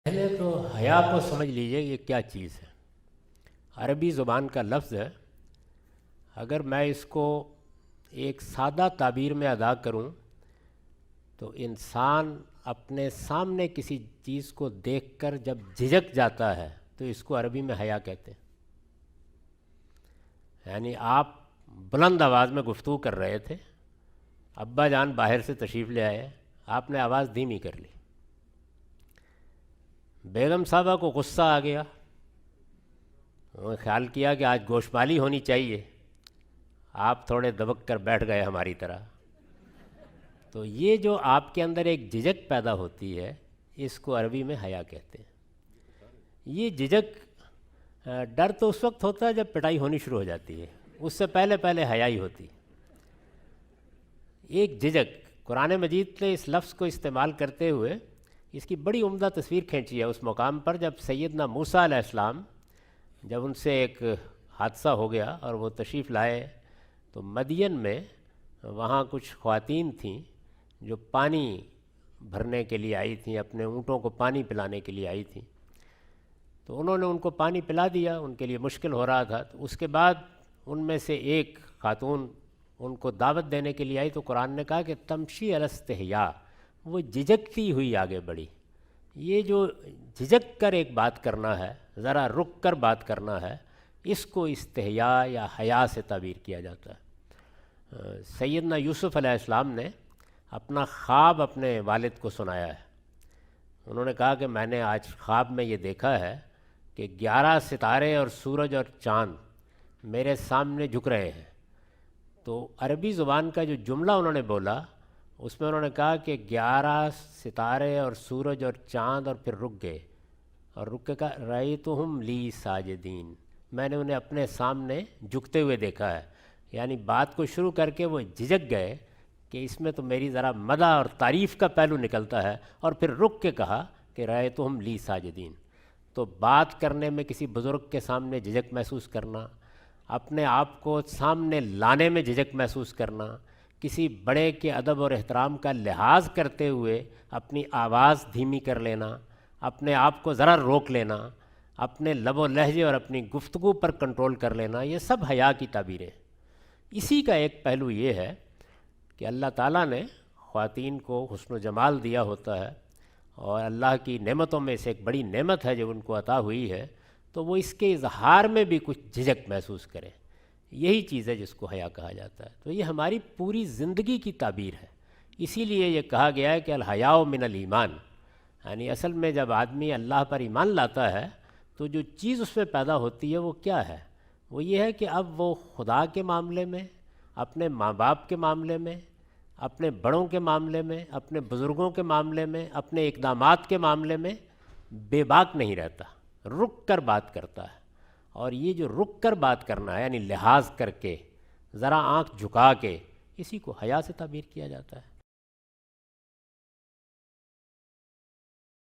پہلے تو حیا کو سمجھ لیجئے یہ کیا چیز ہے۔ عربی زبان کا لفظ ہے، اگر میں اس کو ایک سادہ تعبیر میں ادا کروں تو انسان اپنے سامنے کسی چیز کو دیکھ کر جب جھجک جاتا ہے تو اس کو عربی میں حیا کہتے ہیں۔ یعنی آپ بلند آواز میں گفتگو کر رہے تھے، ابا جان باہر سے تشریف لے آئے، آپ نے آواز دھیمی کر لی، بیگم صاحبہ کو غصہ آ گیا، انہوں نے خیال کیا کہ آج گوشمالی ہونی چاہیے، آپ تھوڑے دبک کر بیٹھ گئے ہماری طرح۔ تو یہ جو آپ کے اندر ایک جھجک پیدا ہوتی ہے، اس کو عربی میں حیا کہتے ہیں۔ یہ جھجک ڈر تو اس وقت ہوتا ہے جب پٹائی ہونی شروع ہو جاتی ہے، اس سے پہلے پہلے حیا ہی ہوتی۔ ایک جھجک، قرآن مجید نے اس لفظ کو استعمال کرتے ہوئے اس کی بڑی عمدہ تصویر کھینچی ہے اس مقام پر جب سیدنا موسیٰ علیہ السلام جب ان سے ایک حادثہ ہو گیا اور وہ تشریف لائے تو مدین میں وہاں کچھ خواتین تھیں جو پانی بھرنے کے لیے آئی تھیں، اپنے اونٹوں کو پانی پلانے کے لیے آئی تھیں، تو انہوں نے ان کو پانی پلا دیا، ان کے لیے مشکل ہو رہا تھا۔ تو اس کے بعد ان میں سے ایک خاتون ان کو دعوت دینے کے لیے آئی تو قرآن نے کہا کہ تمشی علی استحیاء، وہ جھجکتی ہوئی آگے بڑھی۔ یہ جو جھجک کر ایک بات کرنا ہے، ذرا رک کر بات کرنا ہے، اس کو استحیاء یا حیا سے تعبیر کیا جاتا ہے۔ سیدنا یوسف علیہ السلام نے اپنا خواب اپنے والد کو سنایا ہے۔ انہوں نے کہا کہ میں نے آج خواب میں یہ دیکھا ہے کہ 11 ستارے اور سورج اور چاند میرے سامنے جھک رہے ہیں۔ تو عربی زبان کا جو جملہ انہوں نے بولا اس میں انہوں نے کہا کہ 11 ستارے اور سورج اور چاند، اور پھر رک گئے، اور رک کے کہا رأیتہم لی ساجدین، میں نے انہیں اپنے سامنے جھکتے ہوئے دیکھا ہے۔ یعنی بات کو شروع کر کے وہ جھجک گئے کہ اس میں تو میری ذرا مدح اور تعریف کا پہلو نکلتا ہے، اور پھر رک کے کہا کہ رأیتہم لی ساجدین۔ تو بات کرنے میں کسی بزرگ کے سامنے جھجک محسوس کرنا، اپنے آپ کو سامنے لانے میں جھجک محسوس کرنا، کسی بڑے کے ادب اور احترام کا لحاظ کرتے ہوئے اپنی آواز دھیمی کر لینا، اپنے آپ کو ذرا روک لینا، اپنے لب و لہجے اور اپنی گفتگو پر کنٹرول کر لینا، یہ سب حیا کی تعبیریں۔ اسی کا ایک پہلو یہ ہے کہ اللہ تعالیٰ نے خواتین کو حسن و جمال دیا ہوتا ہے، اور اللہ کی نعمتوں میں سے ایک بڑی نعمت ہے جو ان کو عطا ہوئی ہے، تو وہ اس کے اظہار میں بھی کچھ جھجک محسوس کریں، یہی چیز ہے جس کو حیا کہا جاتا ہے۔ تو یہ ہماری پوری زندگی کی تعبیر ہے، اسی لیے یہ کہا گیا ہے کہ الحیاء من الایمان، یعنی اصل میں جب آدمی اللہ پر ایمان لاتا ہے تو جو چیز اس میں پیدا ہوتی ہے وہ کیا ہے؟ وہ یہ ہے کہ اب وہ خدا کے معاملے میں، اپنے ماں باپ کے معاملے میں، اپنے بڑوں کے معاملے میں، اپنے بزرگوں کے معاملے میں، اپنے اقدامات کے معاملے میں بے باک نہیں رہتا، رک کر بات کرتا ہے۔ اور یہ جو رک کر بات کرنا ہے، یعنی لحاظ کر کے، ذرا آنکھ جھکا کے، اسی کو حیا سے تعبیر کیا جاتا ہے۔